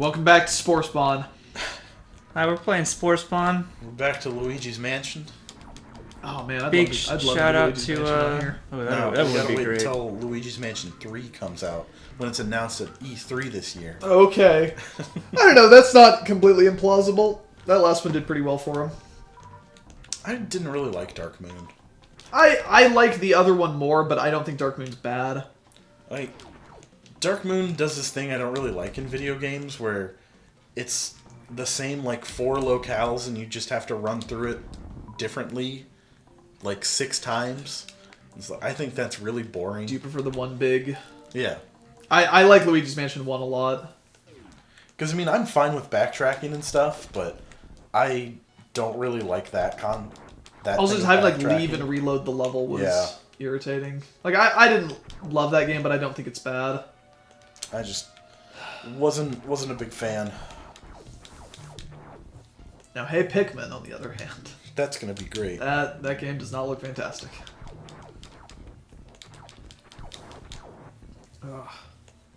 Welcome back to Spore Spawn. Hi, we're playing Spore Spawn. We're back to Luigi's Mansion. Oh man, Big I'd love shout out Luigi's to Mansion on here. that would we gotta be wait great. until Luigi's Mansion 3 comes out when it's announced at E3 this year. Okay. I don't know, that's not completely implausible. That last one did pretty well for him. I didn't really like Dark Moon. I like the other one more, but I don't think Dark Moon's bad. Like, Dark Moon does this thing I don't really like in video games where it's the same, like, 4 locales and you just have to run through it differently, like, 6 times. I think that's really boring. Do you prefer the one big? Yeah. I like Luigi's Mansion 1 a lot. Because, I mean, I'm fine with backtracking and stuff, but I don't really like that Also, just having like leave and reload the level was irritating. Like I didn't love that game, but I don't think it's bad. I just wasn't a big fan. Now, hey Pikmin, on the other hand, That's gonna be great. that game does not look fantastic. Ugh.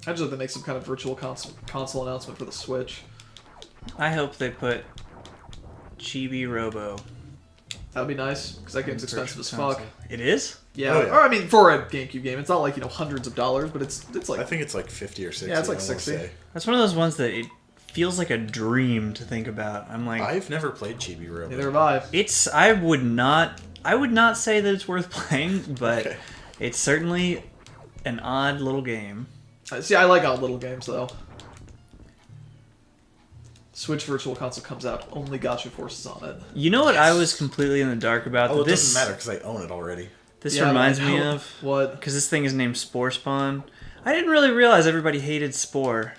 I just hope they make some kind of virtual console announcement for the Switch. I hope they put Chibi Robo. That would be nice, because that game's expensive as fuck. It is? Yeah. Oh, yeah. Or I mean, for a GameCube game, it's not like, you know, hundreds of dollars, but it's like... I think it's like 50 or 60. Yeah, it's like I wanna 60. say. That's one of those ones that it feels like a dream to think about. I'm like, I've never played Chibi Robo. Neither have I. it's. I would not say that it's worth playing, but Okay. it's certainly an odd little game. See, I like odd little games, though. Switch Virtual Console comes out, only Gacha Forces on it. You know what I was completely in the dark about? Oh, it this doesn't matter because I own it already. This Yeah, reminds I me know. of What? because this thing is named Spore Spawn. I didn't really realize everybody hated Spore.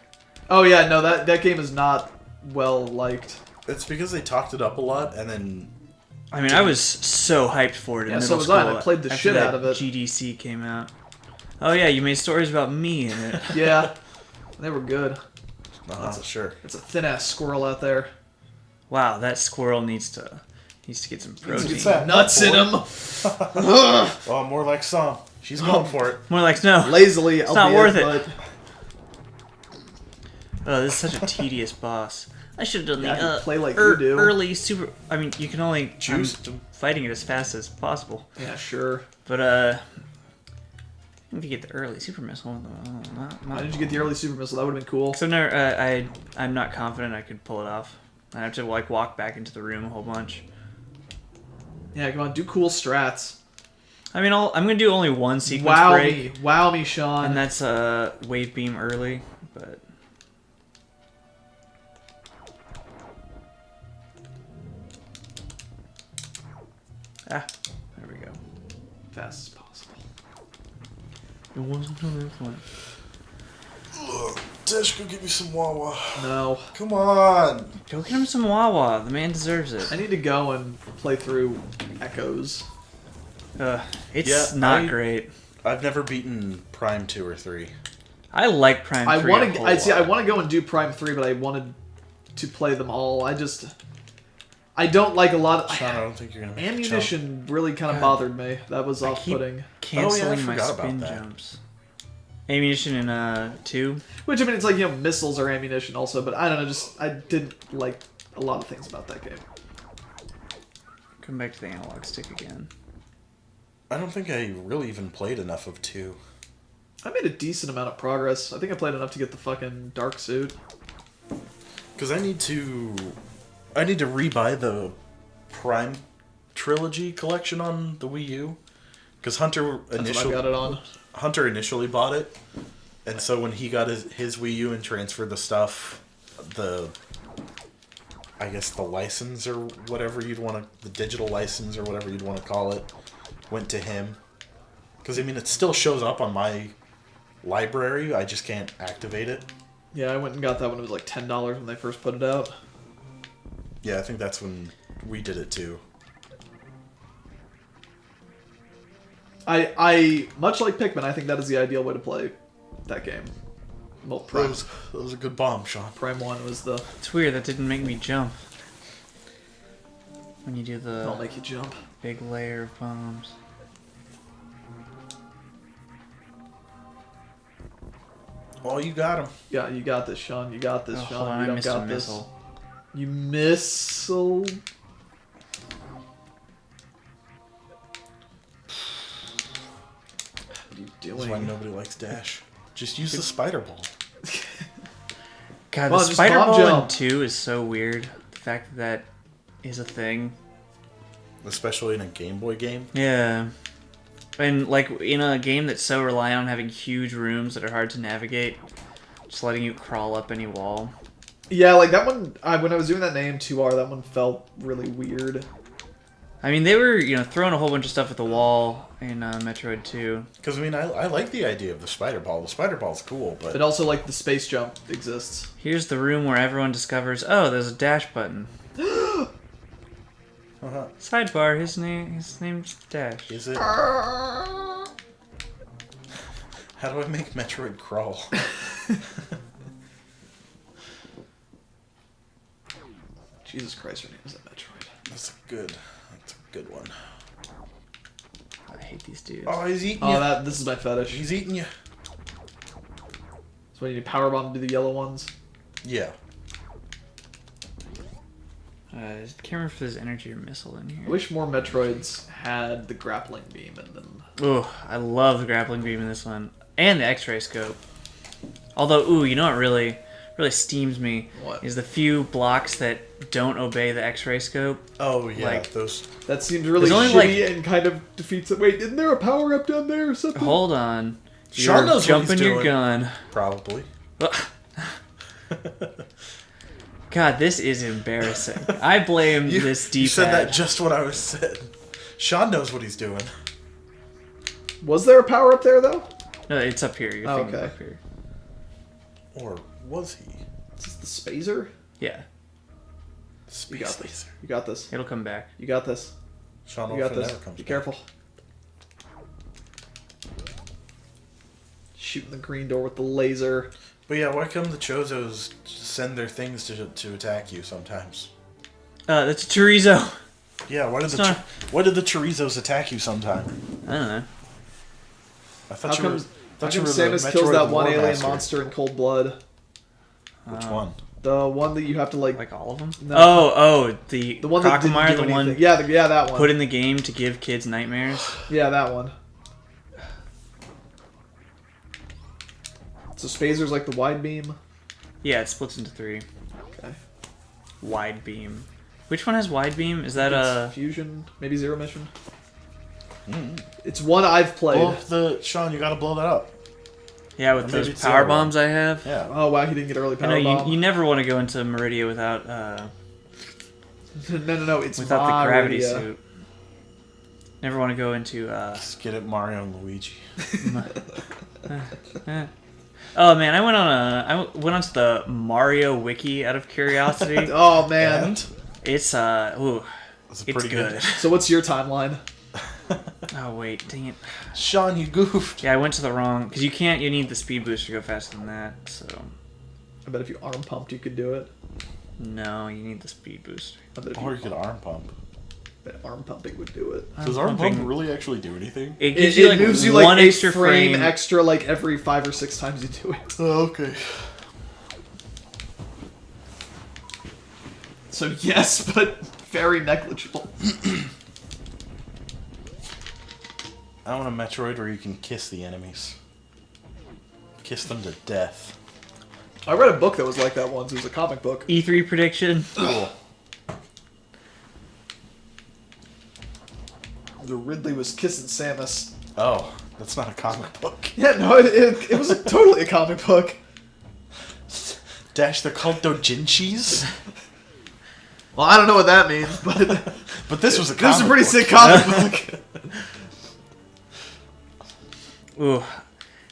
Oh yeah, no, that game is not well liked. It's because they talked it up a lot, and then I mean, I was so hyped for it in Yeah, middle so was school. I, and I played the after shit that out of it. GDC came out. Oh yeah, you made stories about me in it. Yeah, they were good. sure. It's a thin ass squirrel out there. Wow, that squirrel needs to get some protein. Get that Nuts in him. Oh, more like some. She's going for it. More like no. Lazily, It's not worth it. But... Oh, this is such a tedious boss. I should have done Yeah, I the could play like you do. early super. I mean, you can only Juice. I'm fighting it as fast as possible. Yeah, sure. But if you get the early super missile, Why did you get the early super missile? That would have been cool. So never, I'm not confident I could pull it off. I have to like walk back into the room a whole bunch. Yeah, come on, do cool strats. I mean, I'm gonna do only one sequence Wow break, me, wow me, Sean. and that's wave beam early. But there we go. Fast as possible. It wasn't another one. Look, Dash, go get me some Wawa. No, Come on. Go get him some Wawa. The man deserves it. I need to go and play through Echoes. It's Yeah, not great. I've never beaten Prime 2 or 3. I like Prime 3 I want a to. whole I lot. want to go and do Prime 3, but I wanted to play them all. I don't like a lot of Sean, I don't think you're going to make ammunition. Really kind of God. bothered me. That was I keep off-putting. canceling my forgot about spin that. jumps. Ammunition in 2. Which I mean, it's like, you know, missiles are ammunition also, but I don't know. Just I didn't like a lot of things about that game. Come back to the analog stick again. I don't think I really even played enough of 2. I made a decent amount of progress. I think I played enough to get the fucking dark suit. Because I need to rebuy the Prime Trilogy collection on the Wii U. Because Hunter That's what I got it on. initially bought it, and so when he got his Wii U and transferred the stuff, I guess the license or whatever you'd want to, the digital license or whatever you'd want to call it, went to him. Because I mean, it still shows up on my library. I just can't activate it. Yeah, I went and got that when it was like $10 when they first put it out. Yeah, I think that's when we did it too. I much like Pikmin, I think that is the ideal way to play that game. Well, Prime, That was a good bomb, Sean. Prime 1 was the... It's weird, that didn't make me jump. When you do I'll the make you jump. big layer of bombs. Oh, you got him. Yeah, you got this, Sean. You got this, Oh, Sean. hold on, You I don't missed got a this. missile. You missile. What are you That's why doing? nobody likes Dash. Just use the spider ball. God, Come the on, just spider bomb ball in jump. 2 is so weird. The fact that is a thing. Especially in a Game Boy game. Yeah. And, like, in a game that's so reliant on having huge rooms that are hard to navigate, just letting you crawl up any wall. Yeah, like that one. When I was doing that in AM2R, that one felt really weird. I mean, they were, throwing a whole bunch of stuff at the wall in Metroid 2. Because, I mean, I like the idea of the spider ball. The spider ball's cool, but... But also, like, the space jump exists. Here's the room where everyone discovers, oh, there's a dash button. Sidebar, his name's Dash. Is it? How do I make Metroid crawl? Jesus Christ, her name is a Metroid. That's a good one. I hate these dudes. Oh, he's eating you. Oh, this is my fetish. He's eating you. So when you powerbomb to the yellow ones. Yeah. I can't remember if there's energy or missile in here. I wish more Metroids had the grappling beam in them. Ooh, I love the grappling beam in this one. And the X-ray scope. Although, you know what really steams me? What? Is the few blocks that don't obey the X-ray scope. Oh, yeah, Like- those... That seems really There's shitty only, and kind of defeats it. Wait, isn't there a power up down there or something? Hold on. Sean You're knows what jumping he's your doing. gun. Probably. God, this is embarrassing. I blame this D-pad. You said that just when I was said. Sean knows what he's doing. Was there a power up there though? No, it's up here. You're thinking okay. up here. Or was he? Is this the spacer? Yeah, You got this. You got this. it'll come back. You got this. Sean You got Wolfen this. never comes Be back. careful. Shooting the green door with the laser. But yeah, why come the Chorizos send their things to attack you sometimes? That's a chorizo. Yeah, why did not- why did the Chorizos attack you sometime? I don't know. I How thought you come, were. how Thought you come were the Samus kills Metroid that one War alien Master. monster in cold blood? Which one? The one that you have to Like all of them? No. Oh, the the one that didn't Crocomire, do the one anything. Yeah, that one. put in the game to give kids nightmares. Yeah, that one. So Spazer's like the wide beam. Yeah, it splits into 3. Okay. Wide beam. Which one has wide beam? Is that It's fusion, maybe zero mission. Mm. It's one I've played. Well, Sean, you gotta blow that up. Yeah, with Or maybe those it's power zero bombs I have. Yeah. Oh wow, he didn't get early I power know bomb. you never want to go into Meridia without No, it's without the gravity Maridia. suit. Never want to go into Just get it, Mario and Luigi. Oh man, I went onto the Mario wiki out of curiosity. Oh man. And It's it's it's pretty good. So what's your timeline? Oh wait, dang it. Sean, you goofed. Yeah, I went to the wrong because you need the speed boost to go faster than that. So I bet if you arm pumped, you could do it. no, you need the speed booster. I bet if Or you you could arm pump. bet arm pumping would do it. Does arm pump really actually do anything? It It, gives you like moves you one like extra a frame frame. extra like every 5 or 6 times you do it. Oh, okay. So yes, but very negligible. I want a Metroid where you can kiss the enemies. Kiss them to death. I read a book that was like that once. It was a comic book. E3 prediction. Cool. The Ridley was kissing Samus. Oh, that's not a comic book. Yeah, no, it was totally a comic book. Dash, they're called doujinshis? Well, I don't know what that means, but But this was a this comic is a pretty book. sick comic book. Ooh.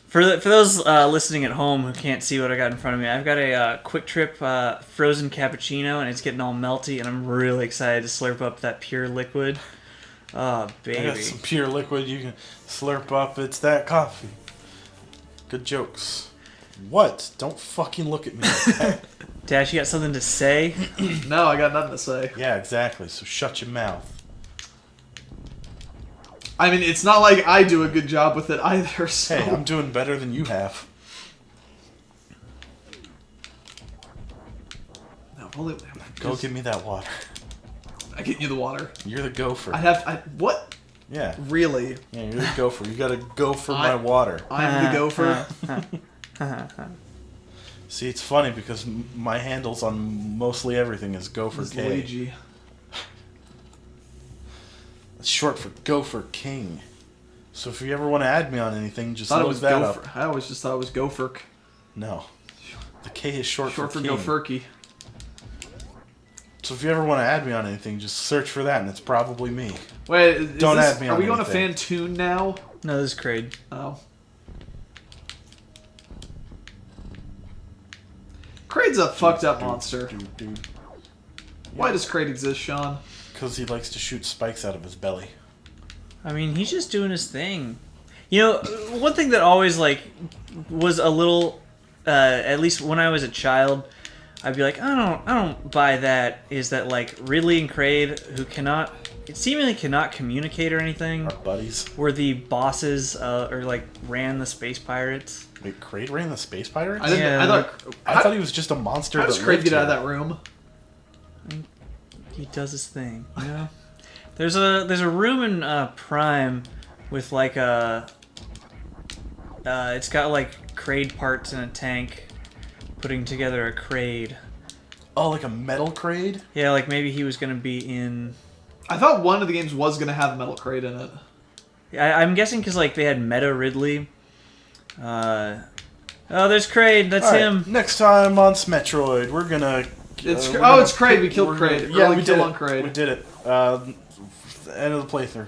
For those listening at home who can't see what I got in front of me, I've got a Quick Trip frozen cappuccino, and it's getting all melty, and I'm really excited to slurp up that pure liquid. Oh, I got baby. some pure liquid you can slurp up. It's that coffee. Good jokes. What? Don't fucking look at me like that. Dash, you got something to say? No, I got nothing to say. Yeah, exactly. So shut your mouth. I mean, it's not like I do a good job with it either, so... Hey, I'm doing better than you have. Holy, Go give me that water. I get you the water. You're the gopher. What? Yeah. Really? Yeah, you're the gopher. You gotta go for my water. I'm the gopher. See, it's funny because my handles on mostly everything is Gopher It's K. Luigi. It's short for Gopher King. So if you ever want to add me on anything, just look that up. I always just thought it was Gopherk. No. The K is short for King. Gopherky. So if you ever want to add me on anything, just search for that, and it's probably me. Wait, Don't add me on Are we going to anything. Fantoon now? No, this is Kraid. Oh. Kraid's a fucked up monster. Why does Kraid exist, Sean? Because he likes to shoot spikes out of his belly. I mean, he's just doing his thing. You know, one thing that always, like, was a little, at least when I was a child, I'd be like, I don't buy that, is that, like, Ridley and Kraid, who seemingly cannot communicate or anything, Our buddies. were the bosses, or, like, ran the space pirates. Wait, Kraid ran the space pirates? I didn't. Yeah. I thought he was just a monster. How does Kraid get out of that room? He does his thing, you know? There's a room in Prime with like it's got like Kraid parts in a tank putting together a Kraid. Oh, like a metal Kraid? Yeah, like maybe he was gonna be in. I thought one of the games was going to have Metal Kraid in it. I'm guessing because like they had Meta Ridley. Oh, there's Kraid. That's him. Next time on Metroid, we're gonna. It's Kraid. We killed Kraid. Yeah, we did killed it. on Kraid. We did it. End of the playthrough.